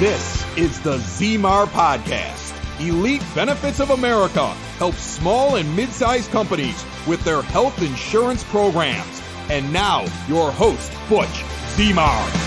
This is the Zemar Podcast. Elite Benefits of America helps small and mid-sized companies with their health insurance programs. And now, your host, Butch Zemar.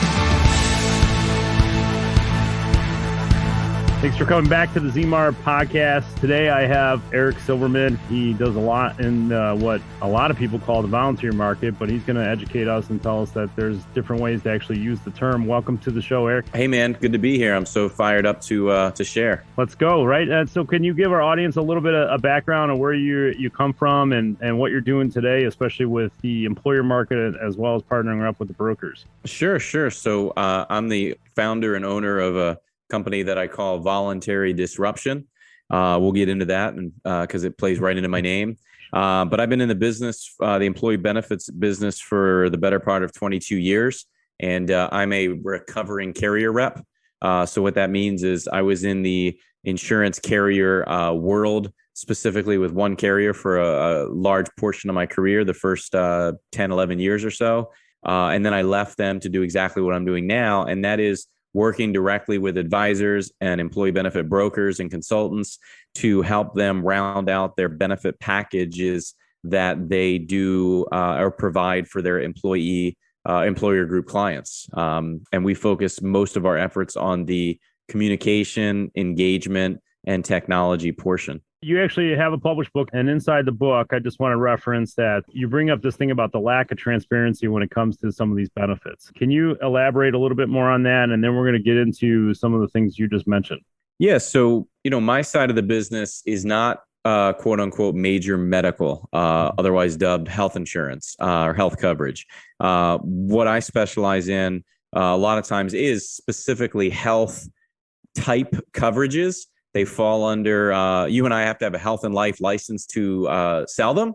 Thanks for coming back to the Zemar Podcast. Today I have Eric Silverman. He does a lot in what a lot of people call the volunteer market, but he's going to educate us and tell us that there's different ways to actually use the term. Welcome to the show, Eric. Hey, man. Good to be here. I'm so fired up to share. Let's go, right? So can you give our audience a little bit of a background of where you come from and what you're doing today, especially with the employer market as well as partnering up with the brokers? Sure. So I'm the founder and owner of a company that I call Voluntary Disruption. We'll get into that because it plays right into my name. But I've been in the business, the employee benefits business, for the better part of 22 years. And I'm a recovering carrier rep. So what that means is I was in the insurance carrier world, specifically with one carrier for a large portion of my career, the first 10, 11 years or so. And then I left them to do exactly what I'm doing now. And that is working directly with advisors and employee benefit brokers and consultants to help them round out their benefit packages that they do or provide for their employer group clients. And we focus most of our efforts on the communication, engagement, and technology portion. You actually have a published book, and inside the book, I just want to reference that you bring up this thing about the lack of transparency when it comes to some of these benefits. Can you elaborate a little bit more on that? And then we're going to get into some of the things you just mentioned. Yeah. So, my side of the business is not quote unquote major medical, otherwise dubbed health insurance or health coverage. What I specialize in a lot of times is specifically health type coverages. They fall under, you and I have to have a health and life license to sell them,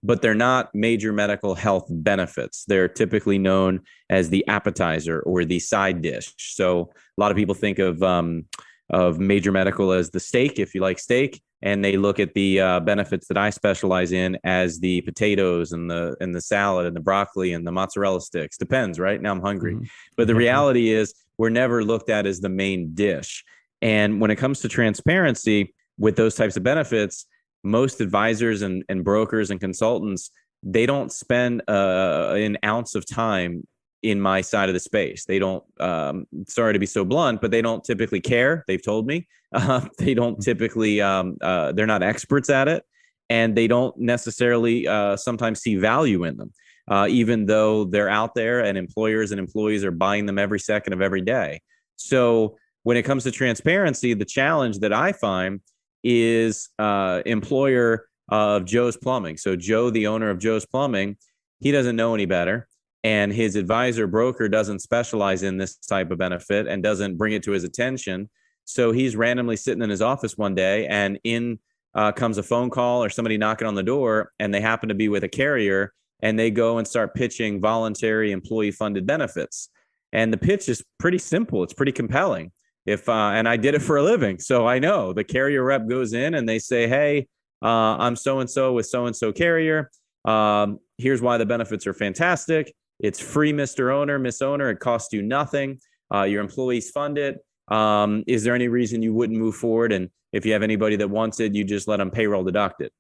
but they're not major medical health benefits. They're typically known as the appetizer or the side dish. So a lot of people think of major medical as the steak, if you like steak, and they look at the benefits that I specialize in as the potatoes and the salad and the broccoli and the mozzarella sticks. Depends, right? Now I'm hungry. Mm-hmm. But the reality is we're never looked at as the main dish. And when it comes to transparency with those types of benefits, most advisors and brokers and consultants, they don't spend an ounce of time in my side of the space. They don't, sorry to be so blunt, but they don't typically care. They've told me they don't typically, they're not experts at it, and they don't necessarily sometimes see value in them, even though they're out there and employers and employees are buying them every second of every day. So when it comes to transparency, the challenge that I find is employer of Joe's Plumbing. So Joe, the owner of Joe's Plumbing, he doesn't know any better. And his advisor broker doesn't specialize in this type of benefit and doesn't bring it to his attention. So he's randomly sitting in his office one day, and in comes a phone call or somebody knocking on the door, and they happen to be with a carrier, and they go and start pitching voluntary employee funded benefits. And the pitch is pretty simple. It's pretty compelling. And I did it for a living, so I know. The carrier rep goes in and they say, hey, I'm so-and-so with so-and-so carrier. Here's why the benefits are fantastic. It's free, Mr. Owner, Miss Owner. It costs you nothing. Your employees fund it. Is there any reason you wouldn't move forward? And if you have anybody that wants it, you just let them payroll deduct it.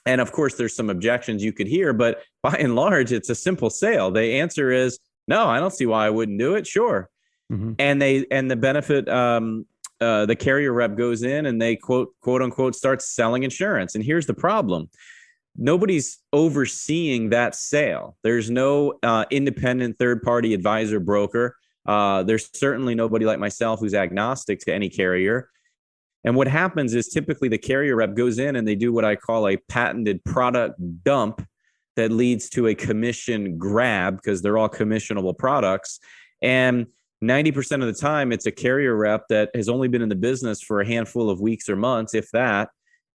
And of course, there's some objections you could hear, but by and large, it's a simple sale. The answer is, no, I don't see why I wouldn't do it. Sure. Mm-hmm. And the benefit, the carrier rep goes in and they quote unquote starts selling insurance. And here's the problem. Nobody's overseeing that sale. There's no independent third-party advisor broker. There's certainly nobody like myself who's agnostic to any carrier. And what happens is typically the carrier rep goes in and they do what I call a patented product dump that leads to a commission grab, because they're all commissionable products. And 90% of the time, it's a carrier rep that has only been in the business for a handful of weeks or months, if that.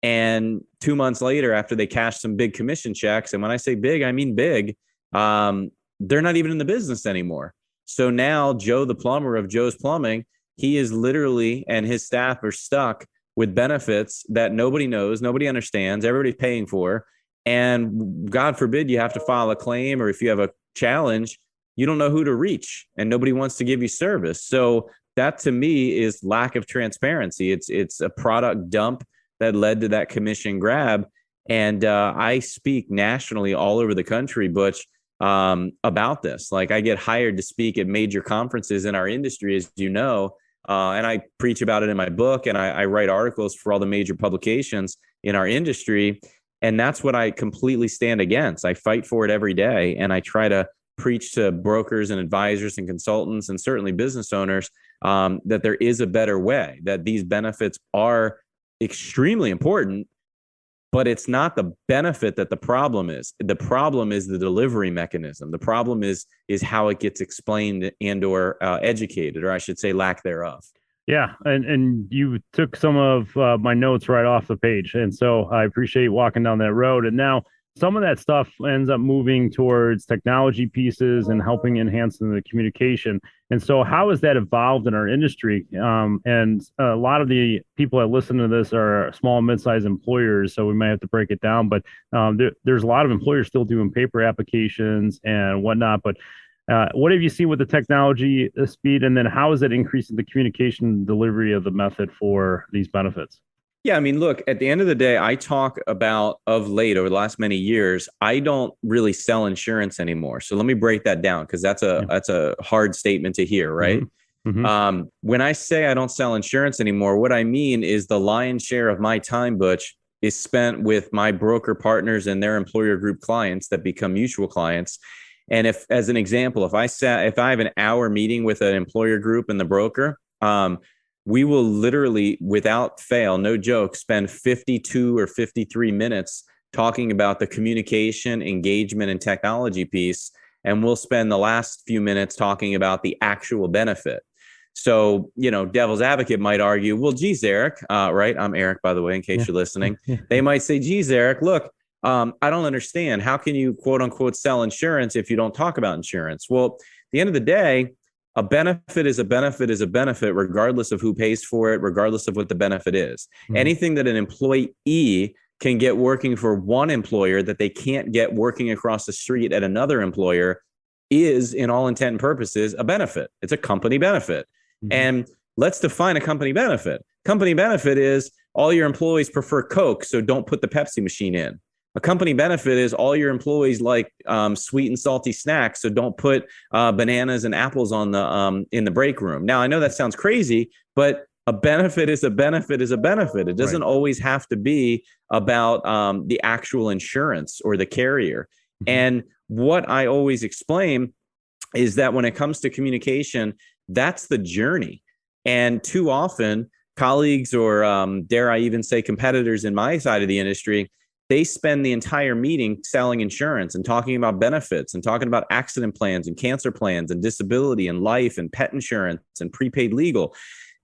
And 2 months later, after they cash some big commission checks, and when I say big, I mean big, they're not even in the business anymore. So now Joe, the plumber of Joe's Plumbing, he is literally, and his staff are stuck with benefits that nobody knows, nobody understands, everybody's paying for. And God forbid you have to file a claim, or if you have a challenge, you don't know who to reach and nobody wants to give you service. So that to me is lack of transparency. It's a product dump that led to that commission grab. And I speak nationally all over the country, Butch, about this. Like, I get hired to speak at major conferences in our industry, as you know, and I preach about it in my book, and I write articles for all the major publications in our industry. And that's what I completely stand against. I fight for it every day, and I try to preach to brokers and advisors and consultants and certainly business owners that there is a better way, that these benefits are extremely important, but it's not the benefit that the problem is. The problem is the delivery mechanism. The problem is how it gets explained and or educated, or I should say lack thereof. Yeah, and you took some of my notes right off the page, and so I appreciate walking down that road. And now some of that stuff ends up moving towards technology pieces and helping enhance the communication. And so how has that evolved in our industry? And a lot of the people that listen to this are small and mid-sized employers, so we might have to break it down. But there's a lot of employers still doing paper applications and whatnot. But what have you seen with the technology speed? And then how is it increasing the communication and delivery of the method for these benefits? Yeah, I mean, look, at the end of the day, I talk about of late over the last many years, I don't really sell insurance anymore. So let me break that down, because that's a hard statement to hear, right? Mm-hmm. Mm-hmm. When I say I don't sell insurance anymore, what I mean is the lion's share of my time, Butch, is spent with my broker partners and their employer group clients that become mutual clients. And if, as an example, if I have an hour meeting with an employer group and the broker, we will literally, without fail, no joke, spend 52 or 53 minutes talking about the communication, engagement, and technology piece. And we'll spend the last few minutes talking about the actual benefit. So, devil's advocate might argue, well, geez, Eric, right? I'm Eric, by the way, in case you're listening. They might say, geez, Eric, look, I don't understand. How can you, quote unquote, sell insurance if you don't talk about insurance? Well, at the end of the day, a benefit is a benefit is a benefit, regardless of who pays for it, regardless of what the benefit is. Mm-hmm. Anything that an employee can get working for one employer that they can't get working across the street at another employer is, in all intent and purposes, a benefit. It's a company benefit. Mm-hmm. And let's define a company benefit. Company benefit is all your employees prefer Coke, so don't put the Pepsi machine in. A company benefit is all your employees like sweet and salty snacks, so don't put bananas and apples on the in the break room. Now, I know that sounds crazy, but a benefit is a benefit is a benefit. It doesn't always have to be about the actual insurance or the carrier. Mm-hmm. And what I always explain is that when it comes to communication, that's the journey. And too often, colleagues or dare I even say competitors in my side of the industry, they spend the entire meeting selling insurance and talking about benefits and talking about accident plans and cancer plans and disability and life and pet insurance and prepaid legal.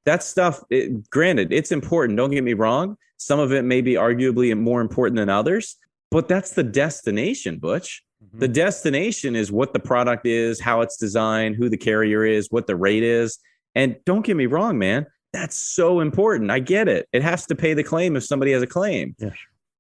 That stuff, granted, it's important. Don't get me wrong. Some of it may be arguably more important than others, but that's the destination, Butch. Mm-hmm. The destination is what the product is, how it's designed, who the carrier is, what the rate is. And don't get me wrong, man, that's so important. I get it. It has to pay the claim if somebody has a claim. Yeah.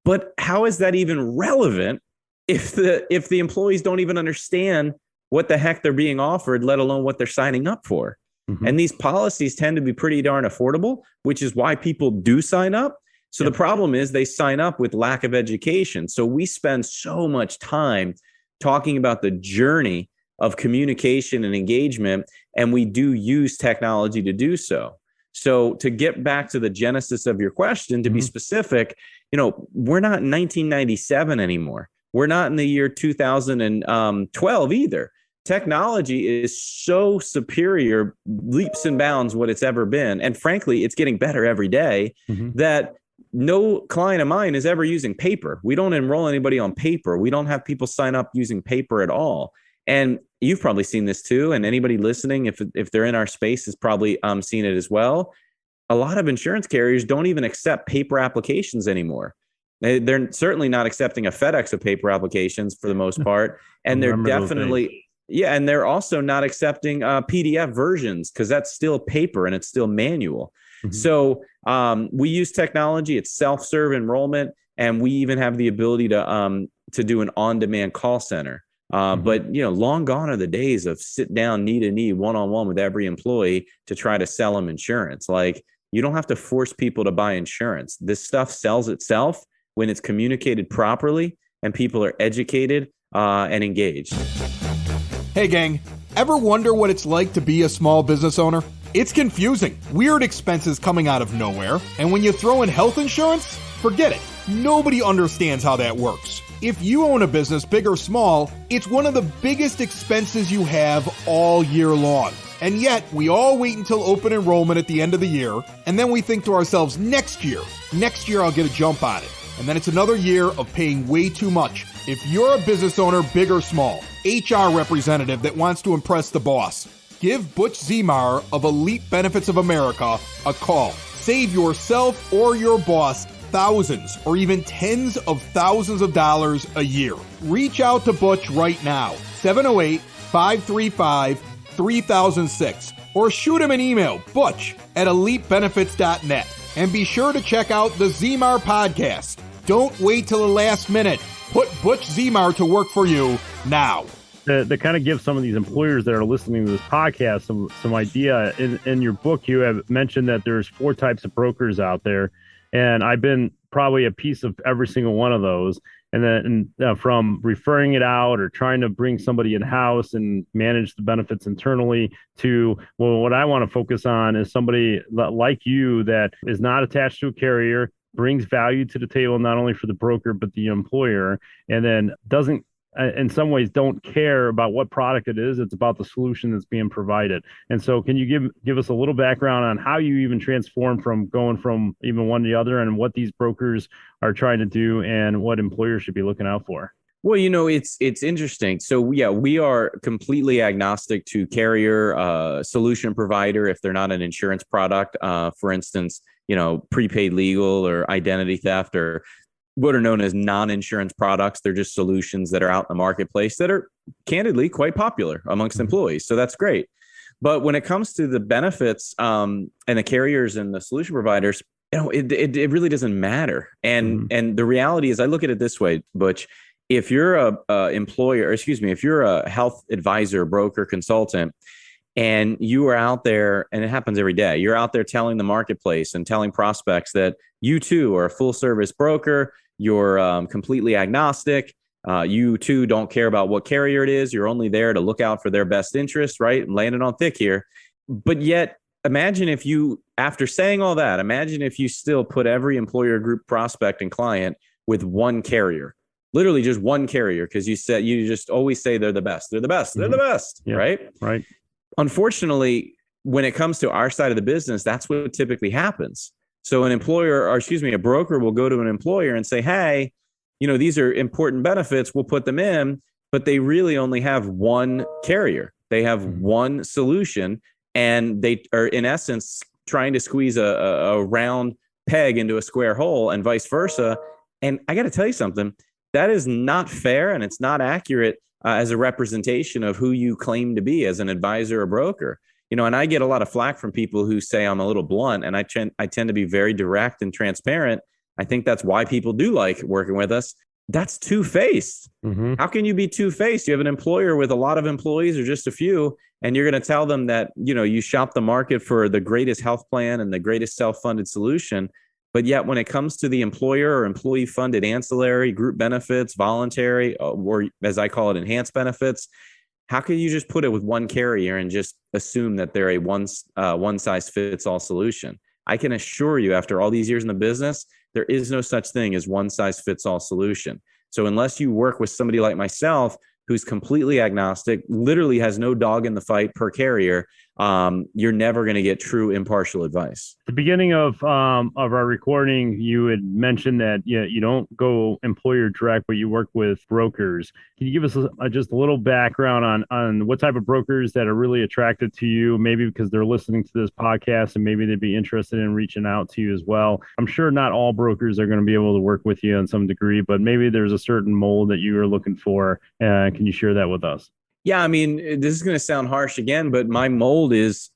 But how is that even relevant if the employees don't even understand what the heck they're being offered, let alone what they're signing up for? Mm-hmm. And these policies tend to be pretty darn affordable, which is why people do sign up. So the problem is they sign up with lack of education. So we spend so much time talking about the journey of communication and engagement, and we do use technology to do so. So to get back to the genesis of your question, to be specific, we're not in 1997 anymore. We're not in the year 2012 either. Technology is so superior, leaps and bounds what it's ever been. And frankly, it's getting better every day that no client of mine is ever using paper. We don't enroll anybody on paper. We don't have people sign up using paper at all. And you've probably seen this too. And anybody listening, if they're in our space, has probably seen it as well. A lot of insurance carriers don't even accept paper applications anymore. They're certainly not accepting a FedEx of paper applications for the most part. And they're definitely, and they're also not accepting PDF versions because that's still paper and it's still manual. Mm-hmm. So we use technology. It's self-serve enrollment. And we even have the ability to do an on-demand call center. But long gone are the days of sit down knee to knee, one-on-one with every employee to try to sell them insurance. Like, you don't have to force people to buy insurance. This stuff sells itself when it's communicated properly and people are educated and engaged. Hey gang, ever wonder what it's like to be a small business owner? It's confusing, weird expenses coming out of nowhere, and when you throw in health insurance, forget it. Nobody understands how that works. If you own a business, big or small, it's one of the biggest expenses you have all year long. And yet, we all wait until open enrollment at the end of the year, and then we think to ourselves, next year I'll get a jump on it. And then it's another year of paying way too much. If you're a business owner, big or small, HR representative that wants to impress the boss, give Butch Zemar of Elite Benefits of America a call. Save yourself or your boss thousands or even tens of thousands of dollars a year. Reach out to Butch right now, 708-535-3006, or shoot him an email, butch@elitebenefits.net. And be sure to check out the Zemar podcast. Don't wait till the last minute. Put Butch Zemar to work for you now. To kind of give some of these employers that are listening to this podcast some idea, in your book, you have mentioned that there's 4 types of brokers out there. And I've been probably a piece of every single one of those. And then from referring it out or trying to bring somebody in-house and manage the benefits internally to, well, what I want to focus on is somebody like you that is not attached to a carrier, brings value to the table, not only for the broker, but the employer, and then doesn't, in some ways, don't care about what product it is. It's about the solution that's being provided. And so can you give us a little background on how you even transform from going from even one to the other, and what these brokers are trying to do and what employers should be looking out for? Well, it's interesting. So yeah, we are completely agnostic to carrier, solution provider if they're not an insurance product. For instance, prepaid legal or identity theft or what are known as non-insurance products. They're just solutions that are out in the marketplace that are candidly quite popular amongst employees. So that's great. But when it comes to the benefits and the carriers and the solution providers, it really doesn't matter. And the reality is, I look at it this way, Butch. If you're if you're a health advisor, broker, consultant, and you are out there, and it happens every day, you're out there telling the marketplace and telling prospects that you too are a full service broker. You're completely agnostic. You too don't care about what carrier it is. You're only there to look out for their best interest, right? And landing on thick here. But yet, imagine if you, after saying all that, imagine if you still put every employer group, prospect, and client with one carrier, literally just one carrier, because you just always say they're the best. They're the best. They're the best, yeah, right? Right. Unfortunately, when it comes to our side of the business, that's what typically happens. So a broker will go to an employer and say, hey, these are important benefits. We'll put them in, but they really only have one carrier. They have one solution, and they are in essence trying to squeeze a round peg into a square hole and vice versa. And I got to tell you something, that is not fair, and it's not accurate as a representation of who you claim to be as an advisor or broker. And I get a lot of flack from people who say I'm a little blunt, and I tend to be very direct and transparent. I think that's why people do like working with us. That's two-faced. How can you be two-faced? You have an employer with a lot of employees or just a few, and you're going to tell them that, you shop the market for the greatest health plan and the greatest self-funded solution. But yet when it comes to the employer or employee-funded ancillary, group benefits, voluntary, or as I call it, enhanced benefits, how can you just put it with one carrier and just assume that they're a one-size-fits-all solution? I can assure you, after all these years in the business, there is no such thing as one-size-fits-all solution. So unless you work with somebody like myself, who's completely agnostic, literally has no dog in the fight per carrier, you're never going to get true impartial advice. At the beginning of our recording, you had mentioned that you don't go employer direct, but you work with brokers. Can you give us just a little background on what type of brokers that are really attracted to you, maybe because they're listening to this podcast and maybe they'd be interested in reaching out to you as well? I'm sure not all brokers are going to be able to work with you in some degree, but maybe there's a certain mold that you are looking for. Can you share that with us? Yeah, I mean, this is going to sound harsh again, but my mold is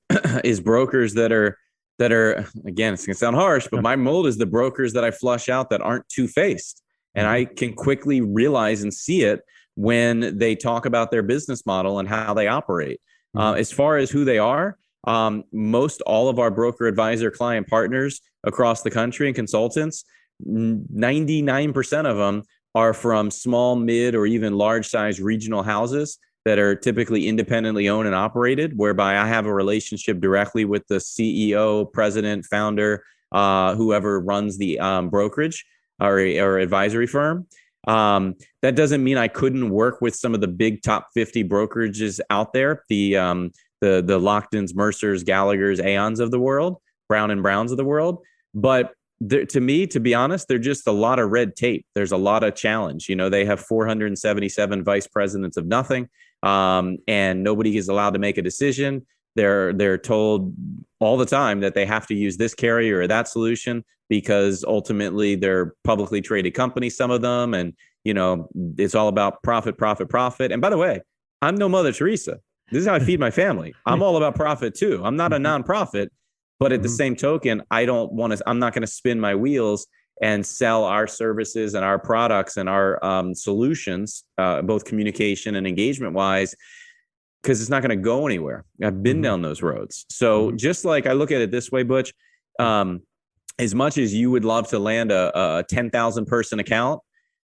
brokers that are again, it's going to sound harsh, but my mold is the brokers that I flush out that aren't two-faced. And I can quickly realize and see it when they talk about their business model and how they operate. As far as who they are, most all of our broker advisor client partners across the country and consultants, 99% of them are from small, mid, or even large size regional houses that are typically independently owned and operated, whereby I have a relationship directly with the CEO, president, founder, whoever runs the brokerage or advisory firm. That doesn't mean I couldn't work with some of the big top 50 brokerages out there, the Lochtons, Mercers, Gallaghers, Aons of the world, Brown and Browns of the world. But to me, to be honest, they're just a lot of red tape. There's a lot of challenge. They have 477 vice presidents of nothing, and nobody is allowed to make a decision. They're told all the time that they have to use this carrier or that solution because ultimately they're publicly traded companies, some of them, and it's all about profit. And by the way, I'm no Mother Teresa. This is how I feed my family. I'm all about profit too. I'm not a nonprofit. But at the same token, I'm not going to spin my wheels and sell our services and our products and our solutions, both communication and engagement wise, because it's not going to go anywhere. I've been down those roads. So just like I look at it this way, Butch, as much as you would love to land a 10,000 person account,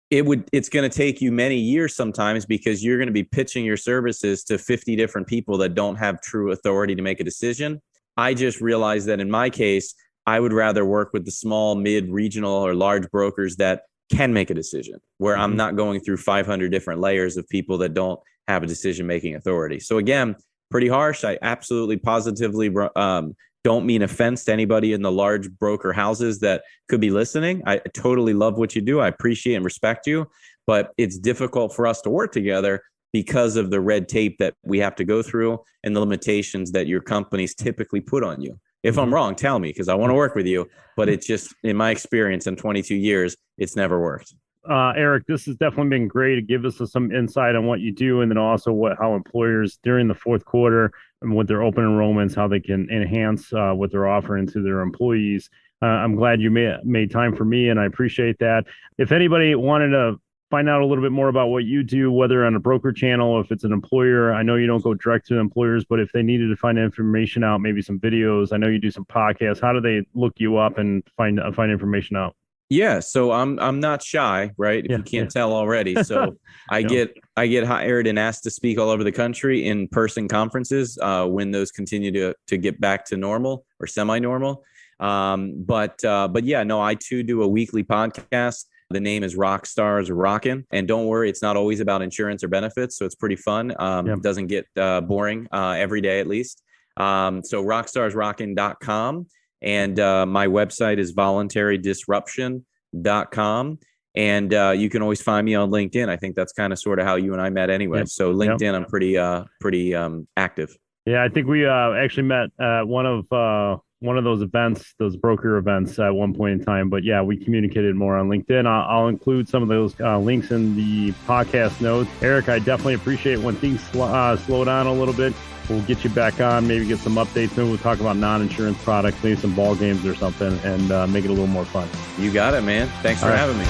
it's going to take you many years sometimes because you're going to be pitching your services to 50 different people that don't have true authority to make a decision. I just realized that in my case, I would rather work with the small, mid, regional, or large brokers that can make a decision, where I'm not going through 500 different layers of people that don't have a decision-making authority. So again, pretty harsh. I absolutely positively don't mean offense to anybody in the large broker houses that could be listening. I totally love what you do. I appreciate and respect you, but it's difficult for us to work together because of the red tape that we have to go through and the limitations that your companies typically put on you. If I'm wrong, tell me, because I want to work with you. But it's just, in my experience in 22 years, it's never worked. Eric, this has definitely been great to give us some insight on what you do, and then also how employers during the fourth quarter and with their open enrollments, how they can enhance what they're offering to their employees. I'm glad you made time for me, and I appreciate that. If anybody wanted to find out a little bit more about what you do, whether on a broker channel or if it's an employer, I know you don't go direct to employers, but if they needed to find information out, maybe some videos, I know you do some podcasts. How do they look you up and find information out? Yeah, so I'm not shy, right? If you can't tell already. So I get hired and asked to speak all over the country in person conferences when those continue to get back to normal or semi-normal. But yeah, no, I too do a weekly podcast. The name is Rockstars Rockin'. And don't worry, it's not always about insurance or benefits. So it's pretty fun. It doesn't get boring every day, at least. So rockstarsrockin.com. And my website is voluntarydisruption.com. And you can always find me on LinkedIn. I think that's kind of sort of how you and I met anyway. So LinkedIn, I'm pretty active. Yeah, I think we actually met at one of those events, those broker events at one point in time. But yeah, we communicated more on LinkedIn. I'll include some of those links in the podcast notes. Eric, I definitely appreciate when things slow down a little bit. We'll get you back on, maybe get some updates. Maybe we'll talk about non-insurance products, maybe some ball games or something, and make it a little more fun. You got it, man. Thanks for having me.